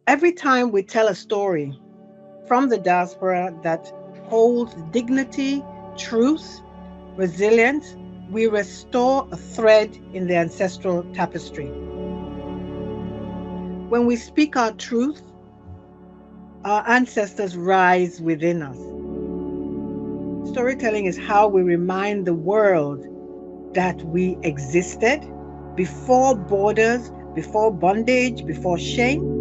Every time we tell a story from the diaspora that holds dignity, truth, resilience, we restore a thread in the ancestral tapestry. When we speak our truth, our ancestors rise within us. Storytelling is how we remind the world that we existed before borders, before bondage, before shame.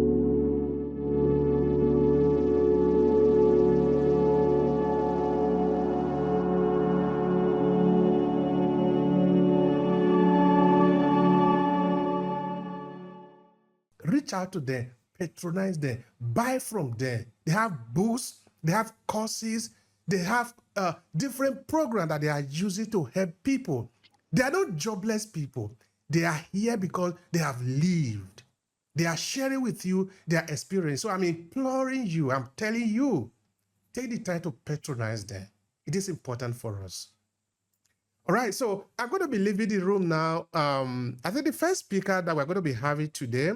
Reach out to them, patronize them, buy from them. They have booths, they have courses, they have different programs that they are using to help people. They are not jobless people. They are here because they have lived. They are sharing with you their experience. So I'm imploring you, I'm telling you, take the time to patronize them. It is important for us. All right, so I'm going to be leaving the room now. I think the first speaker that we're going to be having today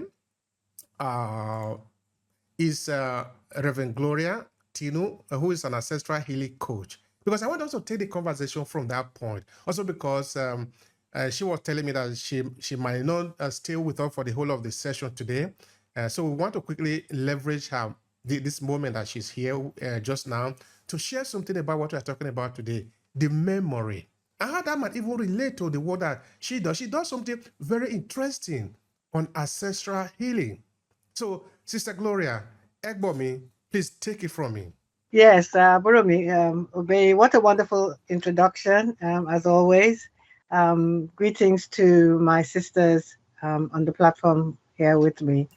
is Reverend Gloria Tinu, who is an ancestral healing coach. Because I want us to take the conversation from that point. Also because she was telling me that she might not stay with us for the whole of the session today. So we want to quickly leverage her this moment that she's here just now to share something about what we're talking about today, the memory. And how that might even relate to the work that she does. She does something very interesting on ancestral healing. So, Sister Gloria, Egbomi, please take it from me. Yes, Buromi, Obehi, what a wonderful introduction, as always. Greetings to my sisters on the platform here with me.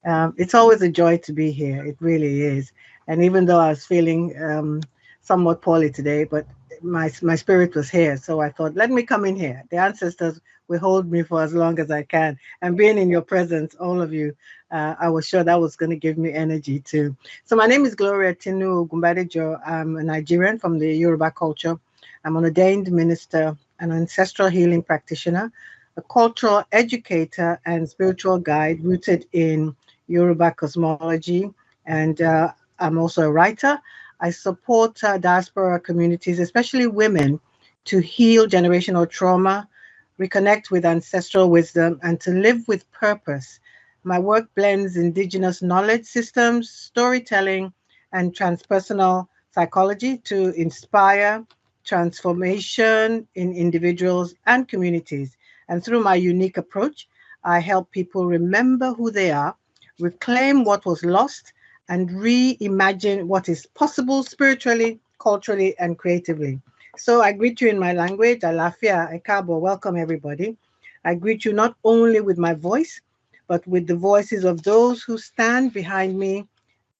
It's always a joy to be here. It really is. And even though I was feeling somewhat poorly today, but my spirit was here. So I thought, let me come in here. The ancestors will hold me for as long as I can. And being in your presence, all of you, I was sure that was going to give me energy too. So my name is Gloria Tinu Gumbadejo. I'm a Nigerian from the Yoruba culture. I'm an ordained minister, an ancestral healing practitioner, a cultural educator, and spiritual guide rooted in Yoruba cosmology. And I'm also a writer. I support diaspora communities, especially women, to heal generational trauma, reconnect with ancestral wisdom, and to live with purpose. My work blends indigenous knowledge systems, storytelling, and transpersonal psychology to inspire transformation in individuals and communities. And through my unique approach, I help people remember who they are, reclaim what was lost, and reimagine what is possible spiritually, culturally, and creatively. So I greet you in my language, Alafia, Ekabo, welcome everybody. I greet you not only with my voice, but with the voices of those who stand behind me,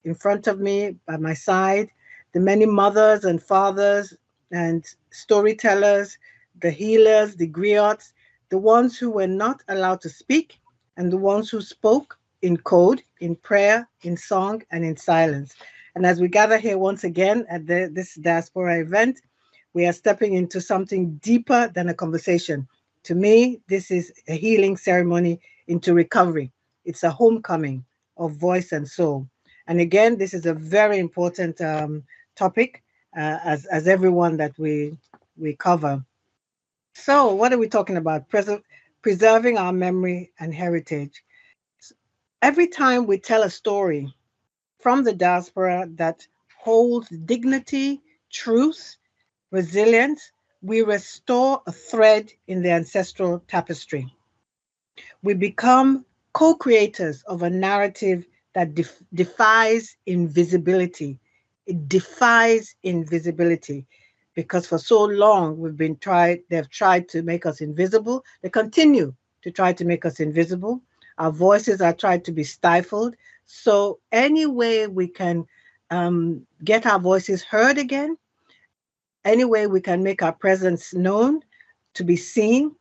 in front of me, by my side, the many mothers and fathers and storytellers, the healers, the griots, the ones who were not allowed to speak, and the ones who spoke in code, in prayer, in song, and in silence. And as we gather here once again at this diaspora event, we are stepping into something deeper than a conversation. To me, this is a healing ceremony into recovery. It's a homecoming of voice and soul. And again, this is a very important topic, as everyone that we cover. So, what are we talking about? Preserving our memory and heritage. Every time we tell a story from the diaspora that holds dignity, truth, resilience, we restore a thread in the ancestral tapestry. We become co creators of a narrative that defies invisibility. It defies invisibility because for so long they've tried to make us invisible. They continue to try to make us invisible. Our voices are tried to be stifled. So, any way we can get our voices heard again, any way we can make our presence known, to be seen,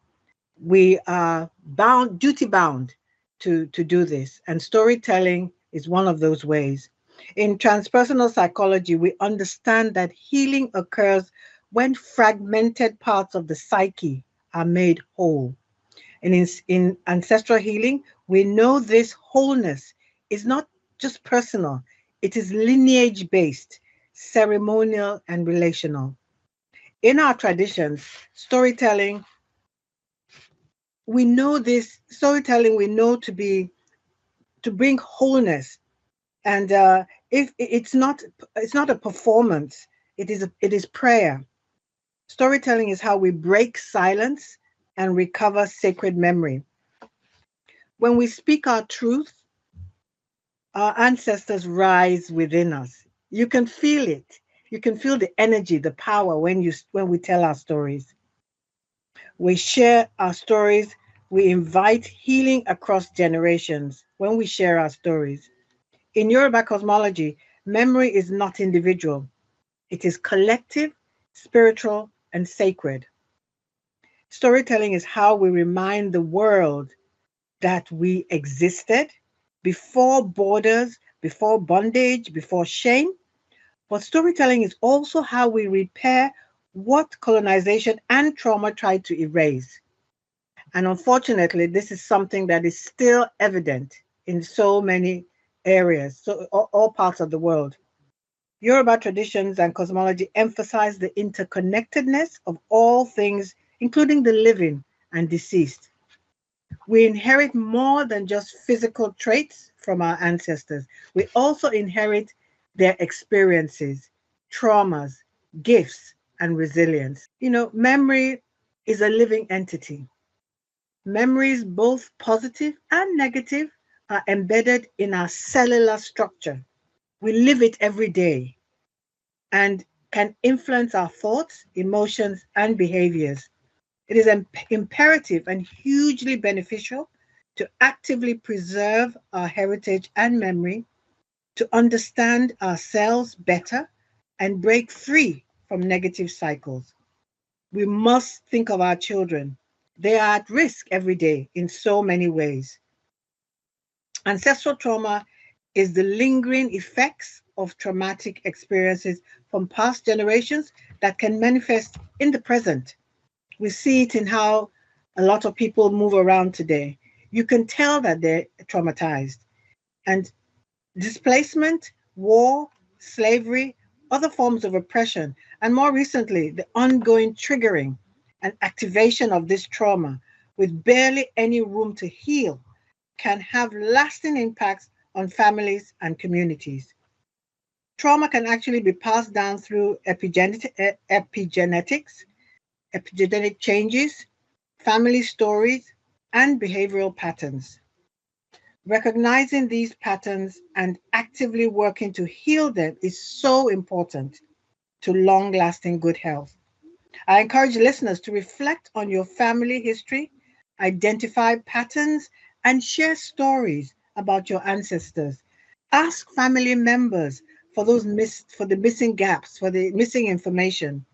we are bound, duty bound to do this. And storytelling is one of those ways. In transpersonal psychology, we understand that healing occurs when fragmented parts of the psyche are made whole. And in ancestral healing, we know this wholeness is not just personal. It is lineage based, ceremonial, and relational. In our traditions, storytelling, we know this storytelling, we know to bring wholeness. And if it's not a performance, it is prayer. Storytelling is how we break silence and recover sacred memory. When we speak our truth, our ancestors rise within us. You can feel it. You can feel the energy, the power when we tell our stories. We share our stories. We invite healing across generations when we share our stories. In Yoruba cosmology, memory is not individual. It is collective, spiritual, and sacred. Storytelling is how we remind the world that we existed before borders, before bondage, before shame. But storytelling is also how we repair what colonization and trauma tried to erase. And unfortunately, this is something that is still evident in so many areas, so all parts of the world. Yoruba traditions and cosmology emphasize the interconnectedness of all things, including the living and deceased. We inherit more than just physical traits from our ancestors. We also inherit their experiences, traumas, gifts, and resilience. Memory is a living entity. Memories, both positive and negative, are embedded in our cellular structure. We live it every day and can influence our thoughts, emotions, and behaviors. It is imperative and hugely beneficial to actively preserve our heritage and memory, to understand ourselves better, and break free from negative cycles. We must think of our children. They are at risk every day in so many ways. Ancestral trauma is the lingering effects of traumatic experiences from past generations that can manifest in the present. We see it in how a lot of people move around today. You can tell that they're traumatized. And displacement, war, slavery, other forms of oppression, and more recently, the ongoing triggering and activation of this trauma with barely any room to heal can have lasting impacts on families and communities. Trauma can actually be passed down through epigenetic changes, family stories, and behavioral patterns. Recognizing these patterns and actively working to heal them is so important to long lasting good health. I encourage listeners to reflect on your family history, identify patterns, and share stories about your ancestors. Ask family members for the missing gaps, for the missing information.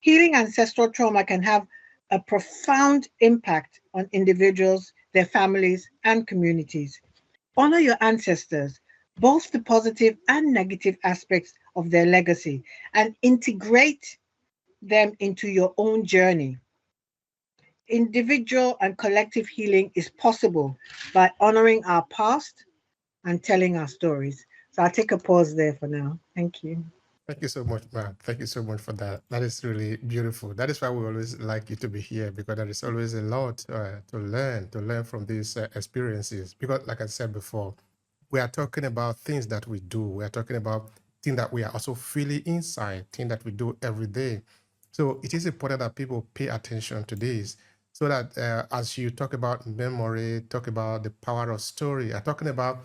Healing ancestral trauma can have a profound impact on individuals, their families, and communities. Honor your ancestors, both the positive and negative aspects of their legacy, and integrate them into your own journey. Individual and collective healing is possible by honoring our past and telling our stories. So I'll take a pause there for now. Thank you. Thank you so much, man. Thank you so much for that. That is really beautiful. That is why we always like you to be here, because there is always a lot to learn from these experiences. Because, like I said before, we are talking about things that we do. We are talking about things that we are also feeling inside, things that we do every day. So it is important that people pay attention to this, so that as you talk about memory, talk about the power of story, are talking about